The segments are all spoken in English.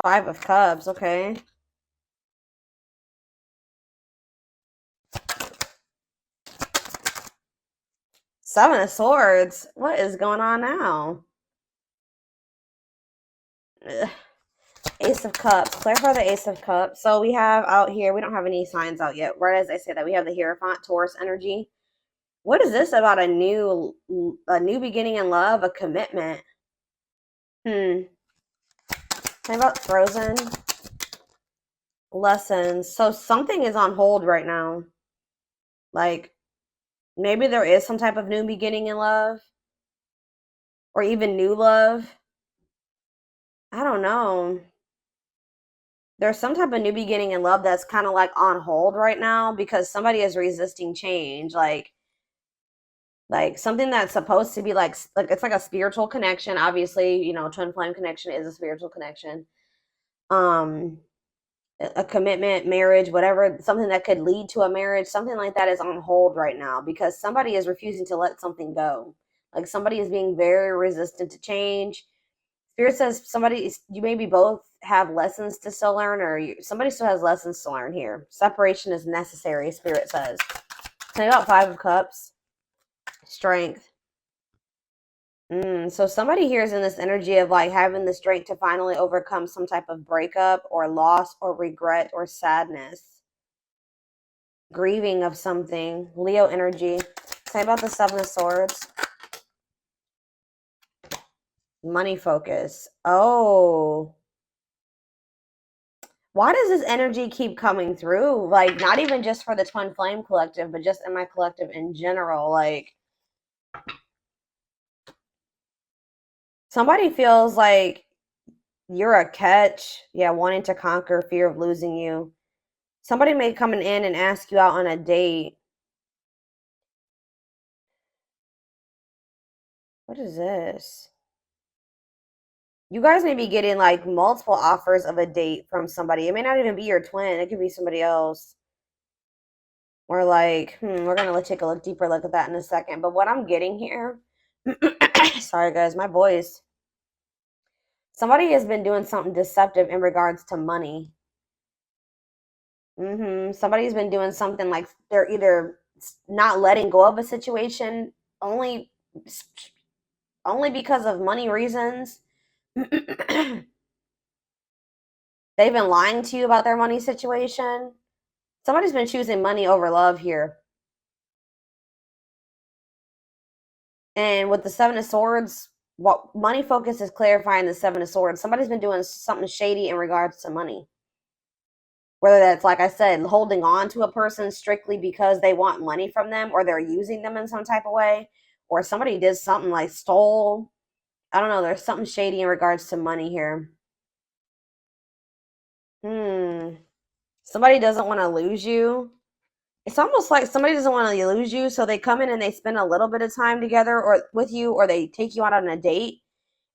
Five of Cups, okay. Seven of Swords. What is going on now? Ugh. Ace of Cups. Clarify the Ace of Cups. So we have out here, we don't have any signs out yet. Right as I say that, we have the Hierophant, Taurus energy. What is this about a new beginning in love, a commitment? Hmm. How about Frozen? Lessons. So something is on hold right now. Like maybe there is some type of new beginning in love or even new love. I don't know. There's some type of new beginning in love that's kind of like on hold right now because somebody is resisting change. Like something that's supposed to be like it's like a spiritual connection. Obviously, twin flame connection is a spiritual connection. Um a commitment, marriage, whatever, something that could lead to a marriage, something like that is on hold right now because somebody is refusing to let something go. Like somebody is being very resistant to change. Spirit says you maybe both have lessons to still learn, or somebody still has lessons to learn here. Separation is necessary, Spirit says. Tell me about Five of Cups. Strength. So somebody here is in this energy of like having the strength to finally overcome some type of breakup or loss or regret or sadness. Grieving of something. Leo energy. Say about the Seven of Swords. Money focus. Oh. Why does this energy keep coming through? Like, not even just for the Twin Flame Collective, but just in my collective in general. Like, somebody feels like you're a catch. Yeah, wanting to conquer fear of losing you. Somebody may come in and ask you out on a date. What is this? You guys may be getting like multiple offers of a date from somebody. It may not even be your twin. It could be somebody else. Or like, we're gonna take a deeper look at that in a second. But what I'm getting here, sorry guys, my voice. Somebody has been doing something deceptive in regards to money. Somebody's been doing something like they're either not letting go of a situation only only because of money reasons. They've been lying to you about their money situation. Somebody's been choosing money over love here. And with the Seven of Swords, what money focus is clarifying the Seven of Swords. Somebody's been doing something shady in regards to money. Whether that's, like I said, holding on to a person strictly because they want money from them or they're using them in some type of way, or somebody did something like stole. I don't know. There's something shady in regards to money here. Hmm. Somebody doesn't want to lose you. It's almost like somebody doesn't want to lose you, so they come in and they spend a little bit of time together or with you, or they take you out on a date,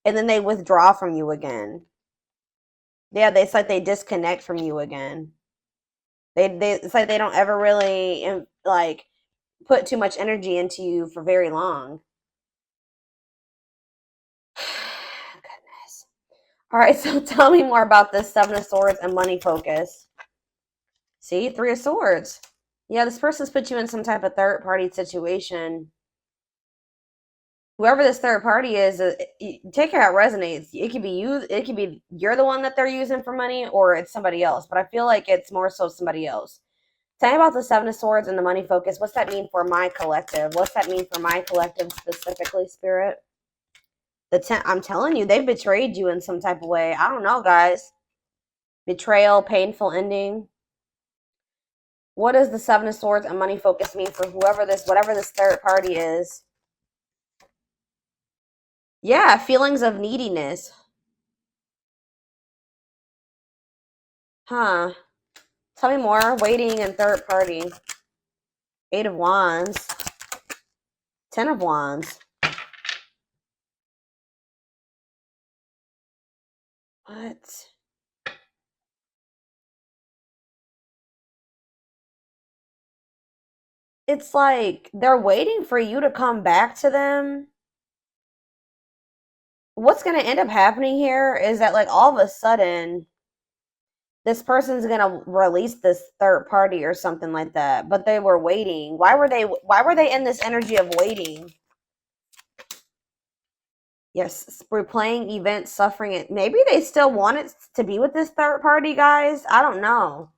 and then they withdraw from you again. Yeah, it's like they disconnect from you again. They it's like they don't ever really like put too much energy into you for very long. Goodness. All right, so tell me more about this Seven of Swords and money focus. See, Three of Swords. Yeah, this person's put you in some type of third party situation. Whoever this third party is, take care how it resonates. It could be you. It could be you're the one that they're using for money, or it's somebody else. But I feel like it's more so somebody else. Tell me about the Seven of Swords and the money focus. What's that mean for my collective? What's that mean for my collective specifically, Spirit? I'm telling you, they've betrayed you in some type of way. I don't know, guys. Betrayal, painful ending. What does the Seven of Swords and money focus mean for whatever this third party is? Yeah, feelings of neediness. Huh. Tell me more. Waiting and third party. Eight of Wands. Ten of Wands. What? It's like they're waiting for you to come back to them. What's going to end up happening here is that, like, all of a sudden, This person's gonna release this third party or something like that, but they were waiting. Why were they in this energy of waiting? Yes, replaying events, suffering it. Maybe they still wanted to be with this third party, guys. I don't know.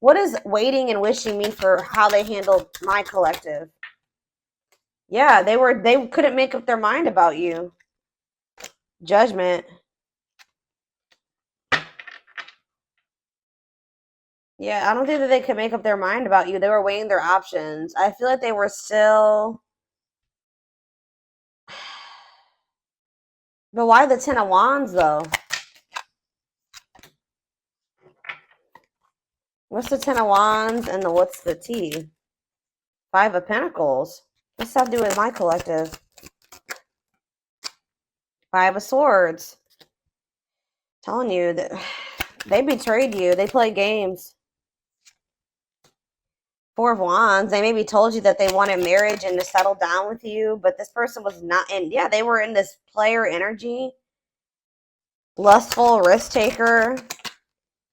What is waiting and wishing me for how they handled my collective? Yeah, they couldn't make up their mind about you. Judgment. Yeah, I don't think that they could make up their mind about you. They were weighing their options. I feel like they were still. But why the Ten of Wands, though? What's the Ten of Wands and what's the T? Five of Pentacles. What's that have to do with my collective? Five of Swords. Telling you that they betrayed you. They play games. Four of Wands. They maybe told you that they wanted marriage and to settle down with you, but this person was not. And yeah, they were in this player energy. Lustful, risk taker.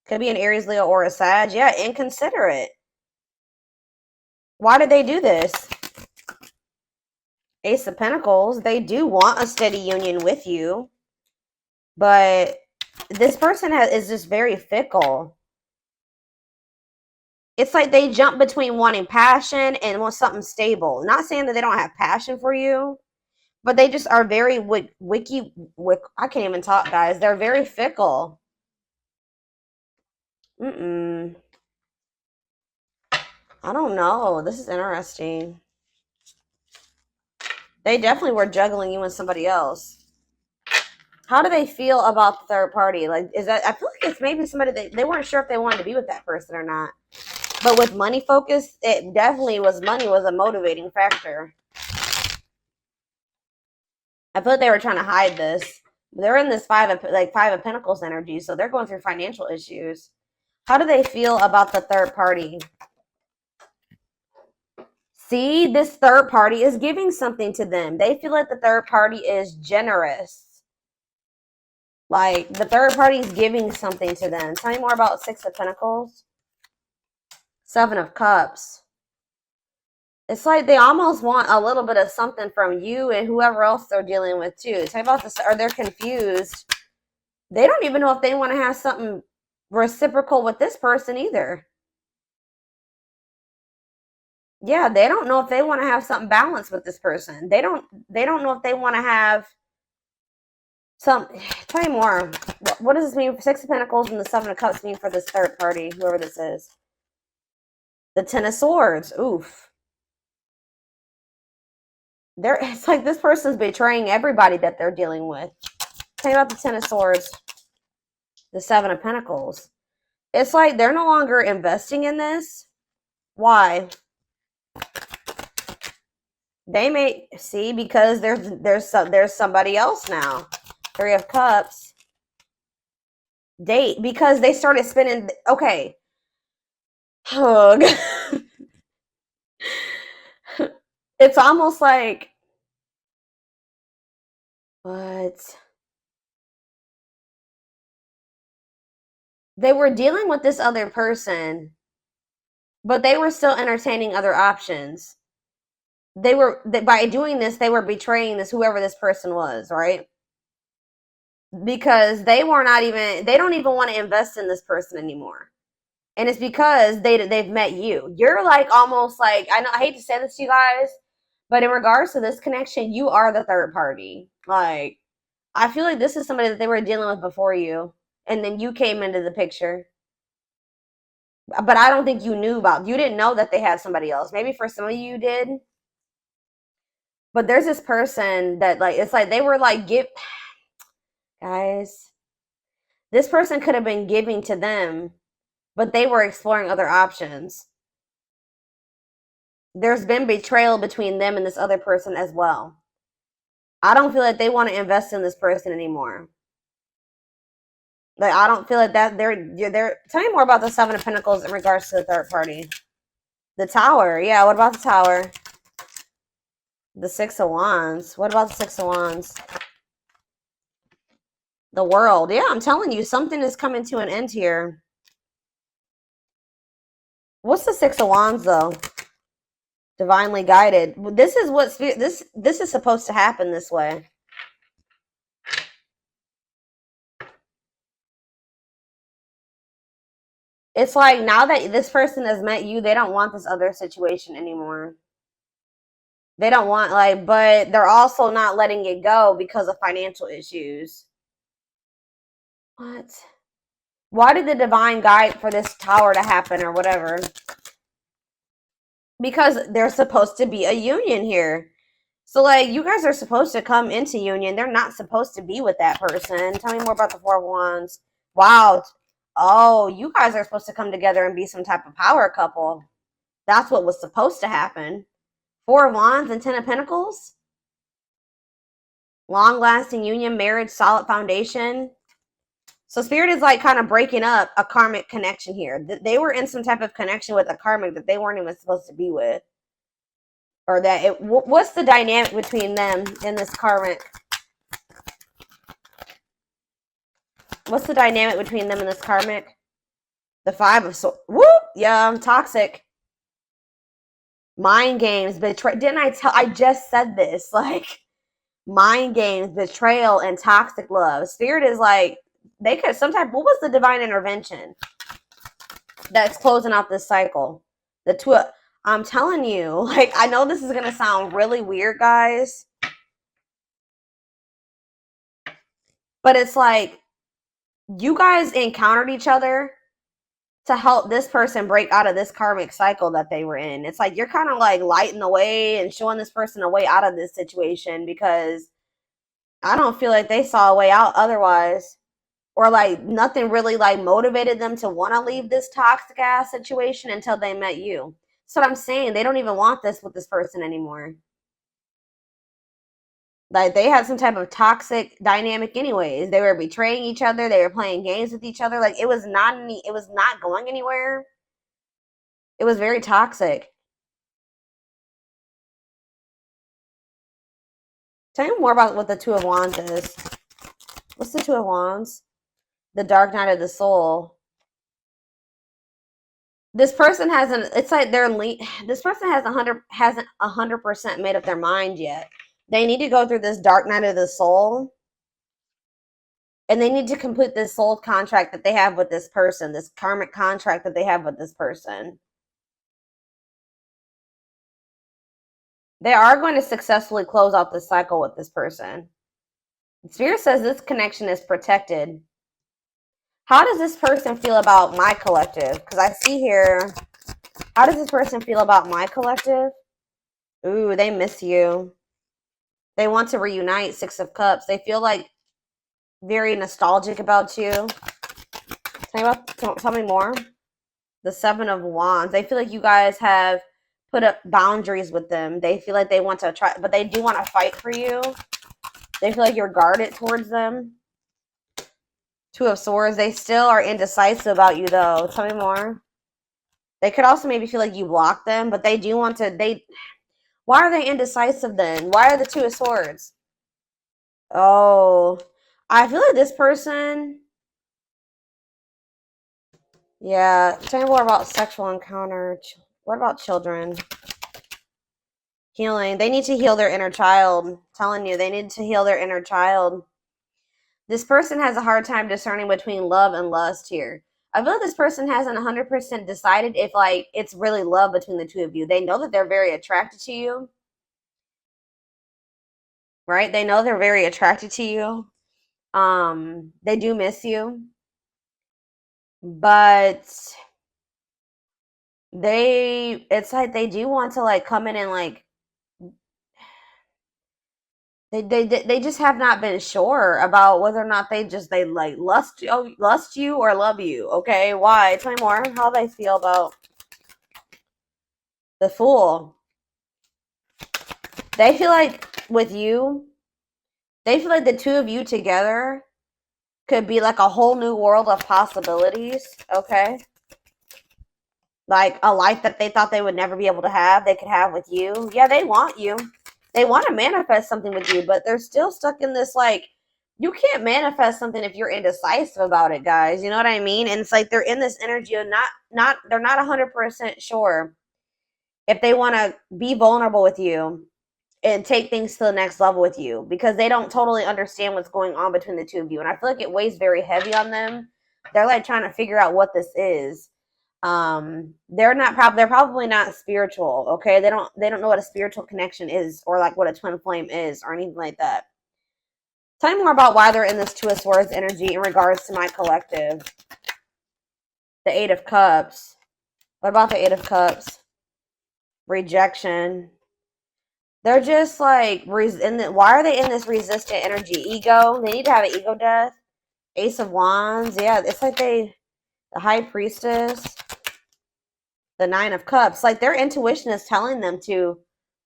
Could be an Aries, Leo, or a Sag. Yeah, inconsiderate. Why did they do this? Ace of Pentacles. They do want a steady union with you, but this person is just very fickle. It's like they jump between wanting passion and want something stable. Not saying that they don't have passion for you, but they just are very I can't even talk, guys. They're very fickle. I don't know. This is interesting. They definitely were juggling you and somebody else. How do they feel about the third party? Like, is that, I feel like it's maybe somebody that they weren't sure if they wanted to be with that person or not. But with money focus, it definitely was, money was a motivating factor. I feel like they were trying to hide this. They're in this five of Pentacles energy, so they're going through financial issues. How do they feel about the third party? See, this third party is giving something to them. They feel like the third party is generous. Like, the third party is giving something to them. Tell me more about Six of Pentacles. Seven of Cups. It's like they almost want a little bit of something from you and whoever else they're dealing with, too. Tell me about this. Or they're confused. They don't even know if they want to have something reciprocal with this person either. Yeah, they don't know if they want to have something balanced with this person. They don't know if they want to have some. Tell me more. What does this mean? Six of Pentacles and the Seven of Cups mean for this third party, whoever this is. The Ten of Swords. Oof. It's like this person's betraying everybody that they're dealing with. Tell me about the Ten of Swords. The Seven of Pentacles. It's like they're no longer investing in this. Why? They may see because there's somebody else now. Three of Cups. Date because they started spending. Okay. Hug. It's almost like what? They were dealing with this other person, but they were still entertaining other options. By doing this, they were betraying whoever this person was, right? Because they don't even want to invest in this person anymore. And it's because they've met you. You're like almost like, I hate to say this to you guys, but in regards to this connection, you are the third party. Like, I feel like this is somebody that they were dealing with before you, and then you came into the picture. But I don't think you didn't know that they had somebody else. Maybe for some of you did. But there's this person that, like, it's like they were like, guys, this person could have been giving to them, but they were exploring other options. There's been betrayal between them and this other person as well. I don't feel like they want to invest in this person anymore. Like, I don't feel like that they're tell me more about the Seven of Pentacles in regards to the third party. The Tower. Yeah, what about the Tower? The Six of Wands. What about the Six of Wands? The World. Yeah, I'm telling you, something is coming to an end here. What's the Six of Wands though? Divinely guided. This is what spirit, this is supposed to happen this way. It's like now that this person has met you, they don't want this other situation anymore. They don't want like, but they're also not letting it go because of financial issues. What? Why did the divine guide for this tower to happen or whatever? Because there's supposed to be a union here. So, like, you guys are supposed to come into union. They're not supposed to be with that person. Tell me more about the Four of Wands. Wow. Oh, you guys are supposed to come together and be some type of power couple. That's what was supposed to happen. Four of Wands and Ten of Pentacles. Long-lasting union, marriage, solid foundation. So Spirit is like kind of breaking up a karmic connection here. They were in some type of connection with a karmic that they weren't even supposed to be with. Or that it, what's the dynamic between them in this karmic? What's the dynamic between them and this karmic? The Five of Swords. Whoop! Yeah, I'm toxic. Mind games, betrayal. Didn't I tell? I just said this. Like, mind games, betrayal, and toxic love. Spirit is like, they could sometimes. What was the divine intervention that's closing out this cycle? The two. I'm telling you, like, I know this is gonna sound really weird, guys, but it's like you guys encountered each other to help this person break out of this karmic cycle that they were in. It's like you're kind of like lighting the way and showing this person a way out of this situation, because I don't feel like they saw a way out otherwise. Or like nothing really like motivated them to want to leave this toxic ass situation until they met you. That's what I'm saying. They don't even want this with this person anymore. Like they had some type of toxic dynamic anyways. They were betraying each other. They were playing games with each other. Like it was not going anywhere. It was very toxic. Tell me more about what the Two of Wands is. What's the Two of Wands? The Dark Night of the Soul. This person hasn't. It's like this person hasn't 100% made up their mind yet. They need to go through this dark night of the soul, and they need to complete this soul contract that they have with this person, this karmic contract that they have with this person. They are going to successfully close out this cycle with this person. Spirit says this connection is protected. How does this person feel about my collective? Because I see here, how does this person feel about my collective? Ooh, they miss you. They want to reunite. Six of Cups. They feel like very nostalgic about you. Tell me more. The Seven of Wands. They feel like you guys have put up boundaries with them. They feel like they want to try, but they do want to fight for you. They feel like you're guarded towards them. Two of Swords. They still are indecisive about you, though. Tell me more. They could also maybe feel like you blocked them, but they do want to. Why are they indecisive then? Why are the Two of Swords? Oh, I feel like this person. Yeah, tell me more about sexual encounter. What about children? Healing. They need to heal their inner child. I'm telling you, they need to heal their inner child. This person has a hard time discerning between love and lust here. I feel like this person hasn't 100% decided if like it's really love between the two of you. They know that they're very attracted to you. Right? They know they're very attracted to you. They do miss you. But it's like they do want to like come in and like they just have not been sure about whether or not they like lust you or love you. Okay, why? Tell me more how they feel about the Fool. They feel like with you, they feel like the two of you together could be like a whole new world of possibilities. Okay, like a life that they thought they would never be able to have, they could have with you. Yeah, they want you. They want to manifest something with you, but they're still stuck in this like you can't manifest something if you're indecisive about it, guys. You know what I mean? And it's like they're in this energy of they're not 100% sure if they want to be vulnerable with you and take things to the next level with you, because they don't totally understand what's going on between the two of you. And I feel like it weighs very heavy on them. They're like trying to figure out what this is. They're probably not spiritual, okay? They don't know what a spiritual connection is, or like what a twin flame is, or anything like that. Tell me more about why they're in this Two of Swords energy in regards to my collective. The Eight of Cups. What about the Eight of Cups? Rejection. They're just like, why are they in this resistant energy? Ego. They need to have an ego death. Ace of Wands. Yeah, it's like the High Priestess. The Nine of Cups. Like their intuition is telling them to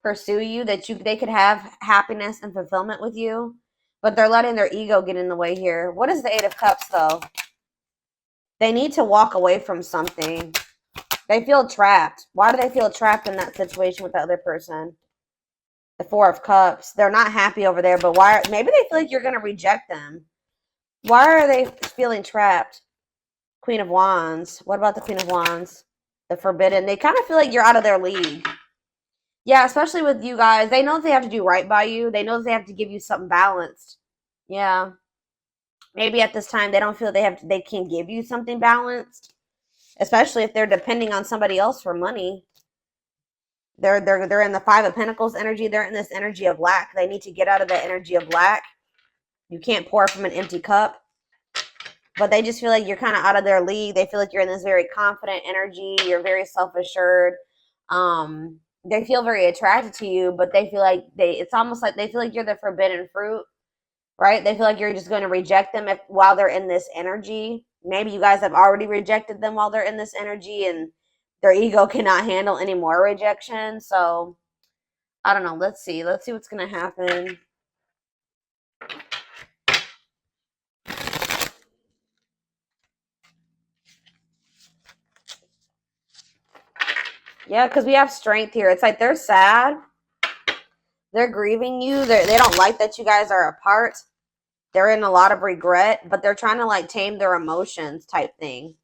pursue you, that they could have happiness and fulfillment with you, but they're letting their ego get in the way here. What is the Eight of Cups though? They need to walk away from something. They feel trapped. Why do they feel trapped in that situation with the other person? The Four of Cups. They're not happy over there, but why? Maybe they feel like you're going to reject them. Why are they feeling trapped? Queen of Wands. What about the Queen of Wands? The Forbidden. They kind of feel like you're out of their league. Yeah, especially with you guys. They know that they have to do right by you. They know that they have to give you something balanced. Yeah. Maybe at this time they don't feel they can give you something balanced, especially if they're depending on somebody else for money. They're in the Five of Pentacles energy. They're in this energy of lack. They need to get out of that energy of lack. You can't pour from an empty cup. But they just feel like you're kind of out of their league. They feel like you're in this very confident energy. You're very self-assured. They feel very attracted to you, but they feel like it's almost like they feel like you're the forbidden fruit, right? They feel like you're just going to reject them while they're in this energy. Maybe you guys have already rejected them while they're in this energy, and their ego cannot handle any more rejection. So I don't know. Let's see what's going to happen. Yeah, because we have strength here. It's like they're sad. They're grieving you. They don't like that you guys are apart. They're in a lot of regret, but they're trying to like tame their emotions type thing.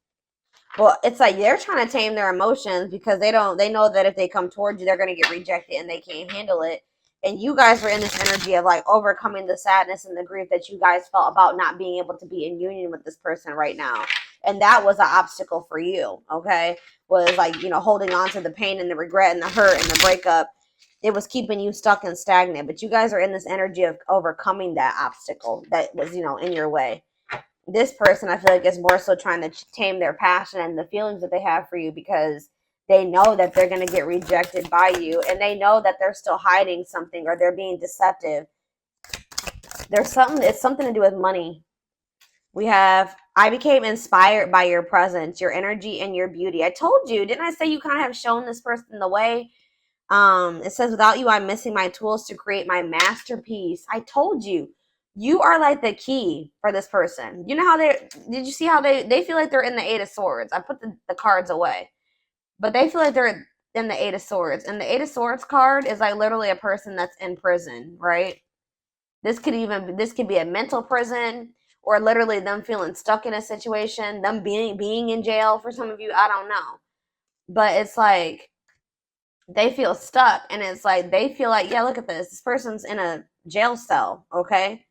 Well, it's like they're trying to tame their emotions because they know that if they come towards you, they're going to get rejected and they can't handle it. And you guys are in this energy of like overcoming the sadness and the grief that you guys felt about not being able to be in union with this person right now. And that was an obstacle for you, okay? Was like, you know, holding on to the pain and the regret and the hurt and the breakup. It was keeping you stuck and stagnant. But you guys are in this energy of overcoming that obstacle that was, you know, in your way. This person, I feel like, is more so trying to tame their passion and the feelings that they have for you, because they know that they're going to get rejected by you, and they know that they're still hiding something, or they're being deceptive. It's something to do with money. We have, I became inspired by your presence, your energy, and your beauty. I told you, didn't I say you kind of have shown this person the way? It says, without you, I'm missing my tools to create my masterpiece. I told you. You are like the key for this person. You know how did you see how they feel like they're in the Eight of Swords? I put the cards away. But they feel like they're in the Eight of Swords. And the Eight of Swords card is like literally a person that's in prison, right? This could be a mental prison, or literally them feeling stuck in a situation, them being in jail for some of you. I don't know. But it's like they feel stuck, and it's like they feel like, yeah, look at this person's in a jail cell, okay?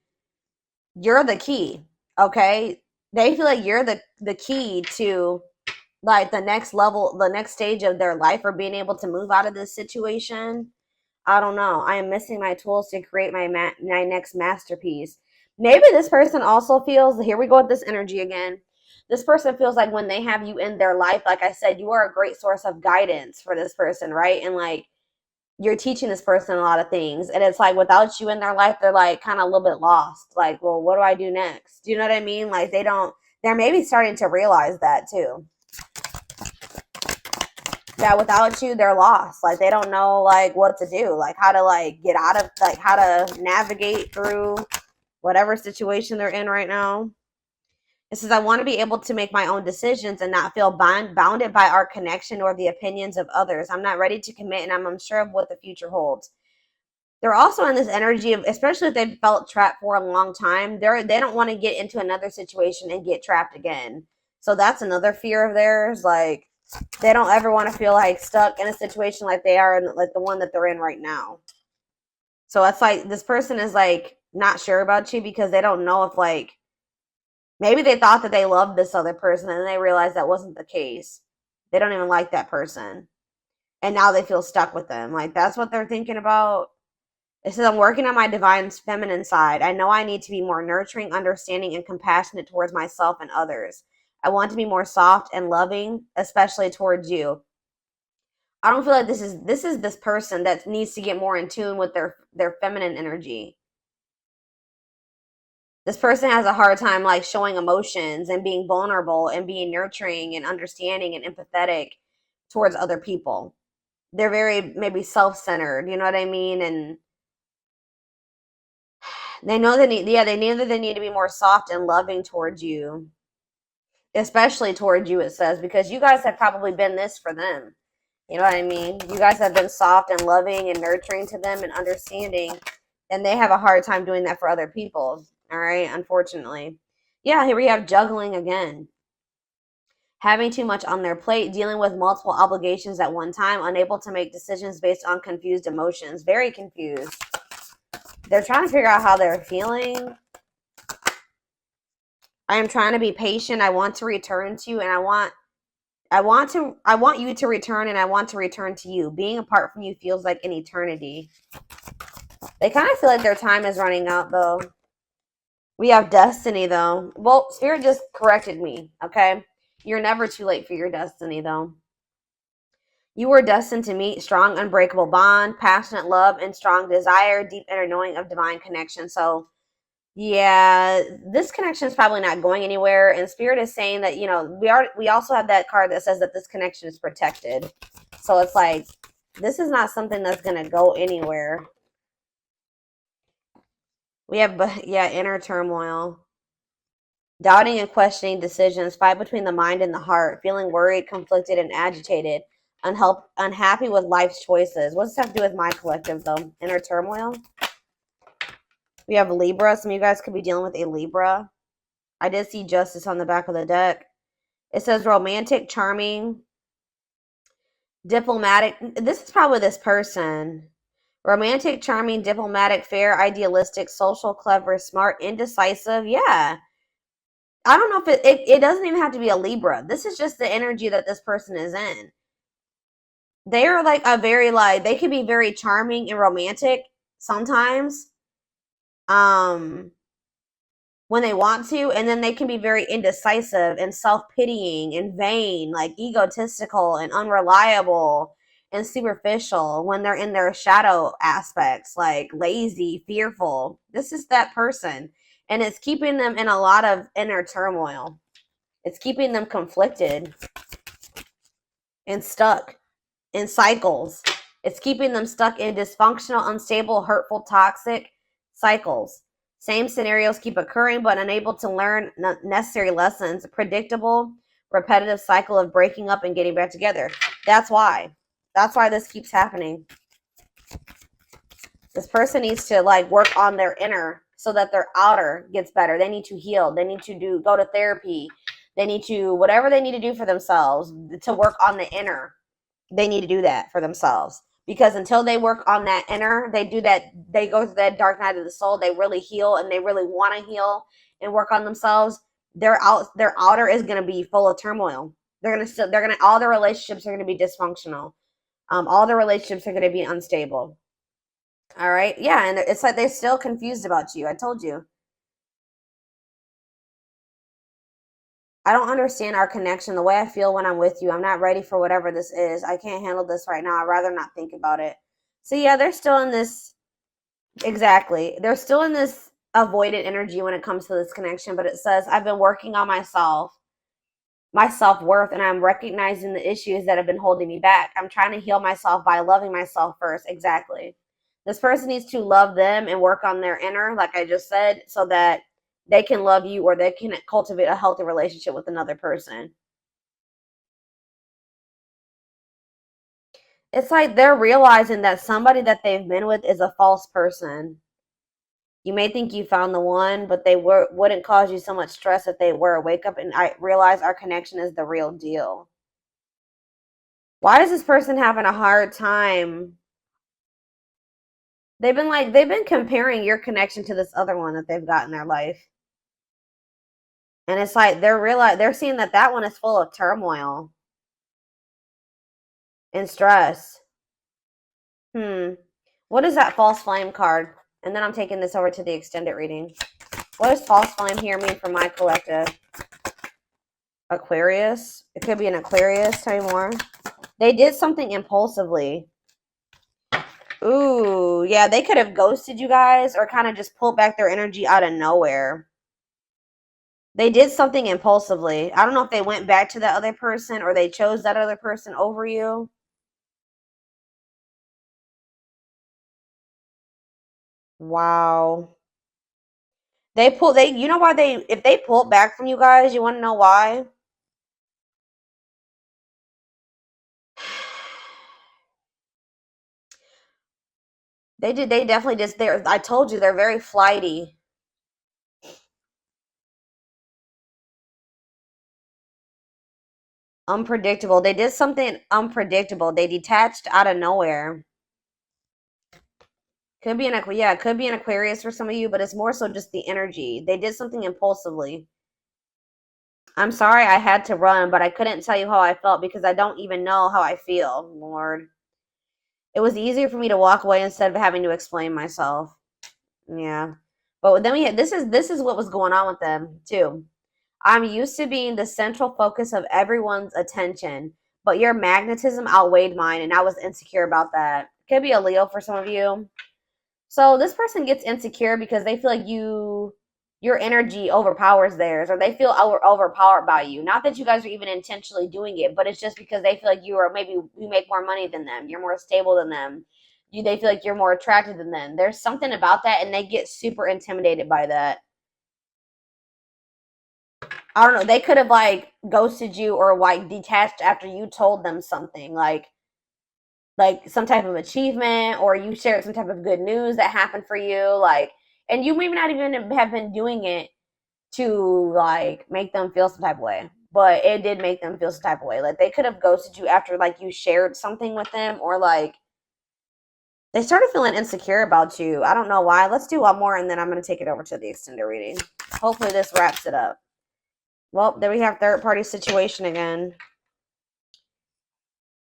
You're the key, okay? They feel like you're the key to like the next level, the next stage of their life, or being able to move out of this situation. I don't know. I am missing my tools to create my next masterpiece. Maybe this person also feels, here we go with this energy again. This person feels like when they have you in their life, like I said, you are a great source of guidance for this person, right? And like you're teaching this person a lot of things. And it's like without you in their life, they're like kind of a little bit lost. Like, well, what do I do next? Do you know what I mean? Like they're maybe starting to realize that too. That without you, they're lost. Like they don't know like what to do, like how to like get out of, like how to navigate through whatever situation they're in right now. It says, I want to be able to make my own decisions and not feel bounded by our connection or the opinions of others. I'm not ready to commit, and I'm unsure of what the future holds. They're also in this energy of, especially if they've felt trapped for a long time, they don't want to get into another situation and get trapped again. So that's another fear of theirs. Like, they don't ever want to feel like stuck in a situation like they are in, like the one that they're in right now. So it's like this person is like not sure about you because they don't know if, like, maybe they thought that they loved this other person and they realized that wasn't the case. They don't even like that person. And now they feel stuck with them. Like, that's what they're thinking about. It says, I'm working on my divine feminine side. I know I need to be more nurturing, understanding, and compassionate towards myself and others. I want to be more soft and loving, especially towards you. I don't feel like this person that needs to get more in tune with their feminine energy. This person has a hard time like showing emotions and being vulnerable and being nurturing and understanding and empathetic towards other people. They're very maybe self-centered, you know what I mean? And they know they need to be more soft and loving towards you, especially towards you, it says, because you guys have probably been this for them. You know what I mean? You guys have been soft and loving and nurturing to them and understanding, and they have a hard time doing that for other people. All right, unfortunately. Yeah, here we have juggling again. Having too much on their plate, dealing with multiple obligations at one time, unable to make decisions based on confused emotions. Very confused. They're trying to figure out how they're feeling. I am trying to be patient. I want to return to you, and I want you to return, and I want to return to you. Being apart from you feels like an eternity. They kind of feel like their time is running out, though. We have destiny, though. Well, Spirit just corrected me, okay? You're never too late for your destiny, though. You were destined to meet strong, unbreakable bond, passionate love, and strong desire, deep inner knowing of divine connection. So, yeah, this connection is probably not going anywhere. And Spirit is saying that, we also have that card that says that this connection is protected. So it's like, this is not something that's going to go anywhere. We have, inner turmoil. Doubting and questioning decisions, fight between the mind and the heart, feeling worried, conflicted, and agitated, unhappy with life's choices. What does this have to do with my collective, though? Inner turmoil? We have Libra. Some of you guys could be dealing with a Libra. I did see Justice on the back of the deck. It says romantic, charming, diplomatic. This is probably this person. Romantic, charming, diplomatic, fair, idealistic, social, clever, smart, indecisive. Yeah. I don't know if it doesn't even have to be a Libra. This is just the energy that this person is in. They are like they can be very charming and romantic sometimes. When they want to, and then they can be very indecisive and self-pitying and vain, like egotistical and unreliable and superficial when they're in their shadow aspects, like lazy, fearful. This is that person, and it's keeping them in a lot of inner turmoil. It's keeping them conflicted and stuck in cycles. It's keeping them stuck in dysfunctional, unstable, hurtful, toxic cycles. Same scenarios keep occurring, but unable to learn necessary lessons. Predictable, repetitive cycle of breaking up and getting back together. That's why. That's why this keeps happening. This person needs to like work on their inner so that their outer gets better. They need to heal. They need to go to therapy. They need to, whatever they need to do for themselves to work on the inner. They need to do that for themselves, because until they work on that inner, they go through that dark night of the soul, they really heal and they really want to heal and work on themselves. Their outer is going to be full of turmoil. All their relationships are going to be dysfunctional. All their relationships are going to be unstable. All right. Yeah. And it's like they're still confused about you. I told you. I don't understand our connection, the way I feel when I'm with you. I'm not ready for whatever this is. I can't handle this right now. I'd rather not think about it. So yeah, they're still in this. Exactly. They're still in this avoidant energy when it comes to this connection, but it says, I've been working on myself, my self-worth, and I'm recognizing the issues that have been holding me back. I'm trying to heal myself by loving myself first. Exactly. This person needs to love them and work on their inner, like I just said, so that they can love you, or they can cultivate a healthy relationship with another person. It's like they're realizing that somebody that they've been with is a false person. You may think you found the one, but they wouldn't cause you so much stress if they were. Wake up and I realize our connection is the real deal. Why is this person having a hard time? They've been comparing your connection to this other one that they've got in their life. And it's like they're seeing that that one is full of turmoil and stress. What is that false flame card? And then I'm taking this over to the extended reading. What does false flame here mean for my collective? Aquarius. It could be an Aquarius. Tell me more. They did something impulsively. Ooh, yeah, they could have ghosted you guys or kind of just pulled back their energy out of nowhere. They did something impulsively. I don't know if they went back to that other person or they chose that other person over you. Wow. You know why if they pulled back from you guys, you want to know why? They definitely just, I told you, they're very flighty. Unpredictable. They did something unpredictable. They detached out of nowhere. Could be it could be an Aquarius for some of you, but it's more so just the energy. They did something impulsively. I'm sorry I had to run, but I couldn't tell you how I felt because I don't even know how I feel, Lord. It was easier for me to walk away instead of having to explain myself. Yeah. But then this is what was going on with them too. I'm used to being the central focus of everyone's attention, but your magnetism outweighed mine, and I was insecure about that. Could be a Leo for some of you. So this person gets insecure because they feel like your energy overpowers theirs, or they feel overpowered by you. Not that you guys are even intentionally doing it, but it's just because they feel like maybe you make more money than them, you're more stable than them. They feel like you're more attractive than them. There's something about that, and they get super intimidated by that. I don't know. They could have like ghosted you or like detached after you told them something like some type of achievement, or you shared some type of good news that happened for you, like, and you maybe not even have been doing it to like make them feel some type of way, but it did make them feel some type of way. Like they could have ghosted you after like you shared something with them, or like they started feeling insecure about you. I don't know why. Let's do one more and then I'm going to take it over to the extended reading. Hopefully this wraps it up. Well, there we have third party situation again.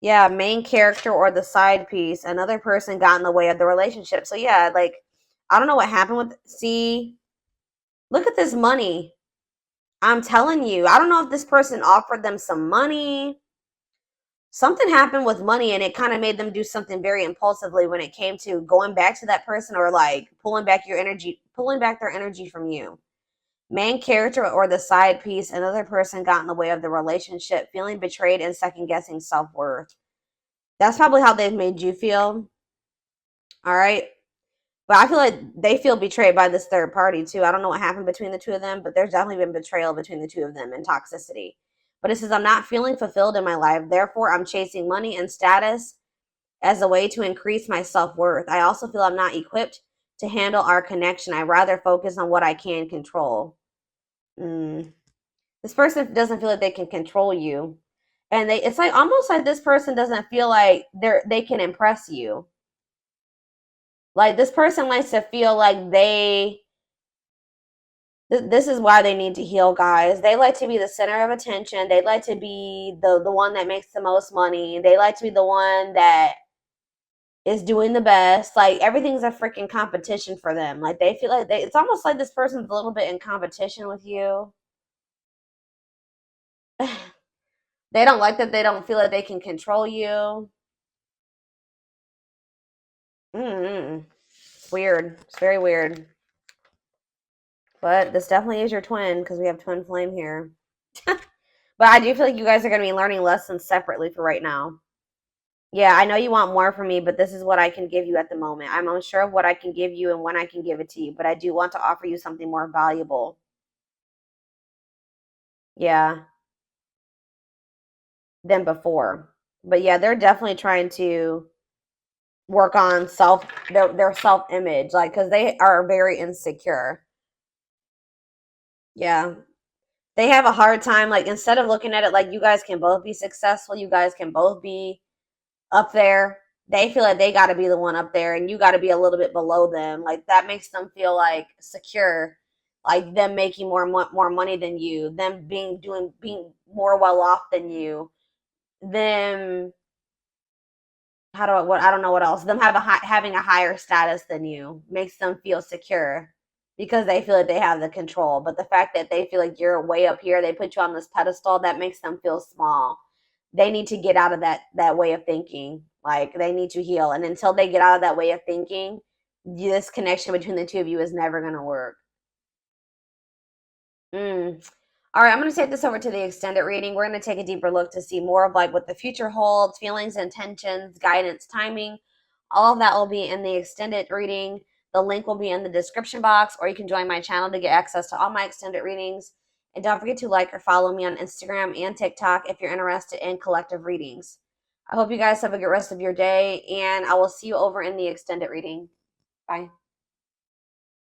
Yeah, main character or the side piece. Another person got in the way of the relationship. So yeah, like I don't know what happened with. See, look at this money. I'm telling you, I don't know if this person offered them some money. Something happened with money and it kind of made them do something very impulsively when it came to going back to that person or like pulling back their energy from you. Main character or the side piece, another person got in the way of the relationship, feeling betrayed and second guessing self worth. That's probably how they've made you feel. All right. But I feel like they feel betrayed by this third party too. I don't know what happened between the two of them, but there's definitely been betrayal between the two of them and toxicity. But it says, I'm not feeling fulfilled in my life. Therefore, I'm chasing money and status as a way to increase my self worth. I also feel I'm not equipped to handle our connection. I rather focus on what I can control. Mm. This person doesn't feel like they can control you. And it's like almost like this person doesn't feel like they can impress you. Like this person likes to feel like this is why they need to heal, guys. They like to be the center of attention. They like to be the one that makes the most money. They like to be the one that is doing the best. Like everything's a freaking competition for them. Like they feel like it's almost like this person's a little bit in competition with you. They don't like that they don't feel like they can control you. Mm-hmm. It's weird. It's very weird. But this definitely is your twin because we have twin flame here. But I do feel like you guys are going to be learning lessons separately for right now. Yeah, I know you want more from me, but this is what I can give you at the moment. I'm unsure of what I can give you and when I can give it to you, but I do want to offer you something more valuable. Yeah, than before. But yeah, they're definitely trying to work on their self image, like because they are very insecure. Yeah, they have a hard time. Like instead of looking at it like you guys can both be successful, you guys can both be up there. They feel like they got to be the one up there, and you got to be a little bit below them. Like that makes them feel like secure, like them making more money than you, them being more well off than you, them how do I don't know what else. Them having a higher status than you makes them feel secure because they feel like they have the control. But the fact that they feel like you're way up here, they put you on this pedestal, that makes them feel small. They need to get out of that way of thinking. Like they need to heal, and until they get out of that way of thinking, this connection between the two of you is never going to work. Mm. All right, I'm going to take this over to the extended reading. We're going to take a deeper look to see more of like what the future holds, feelings, intentions, guidance, timing. All of that will be in the extended reading. The link will be in the description box, or you can join my channel to get access to all my extended readings. And don't forget to like or follow me on Instagram and TikTok if you're interested in collective readings. I hope you guys have a good rest of your day, and I will see you over in the extended reading. Bye.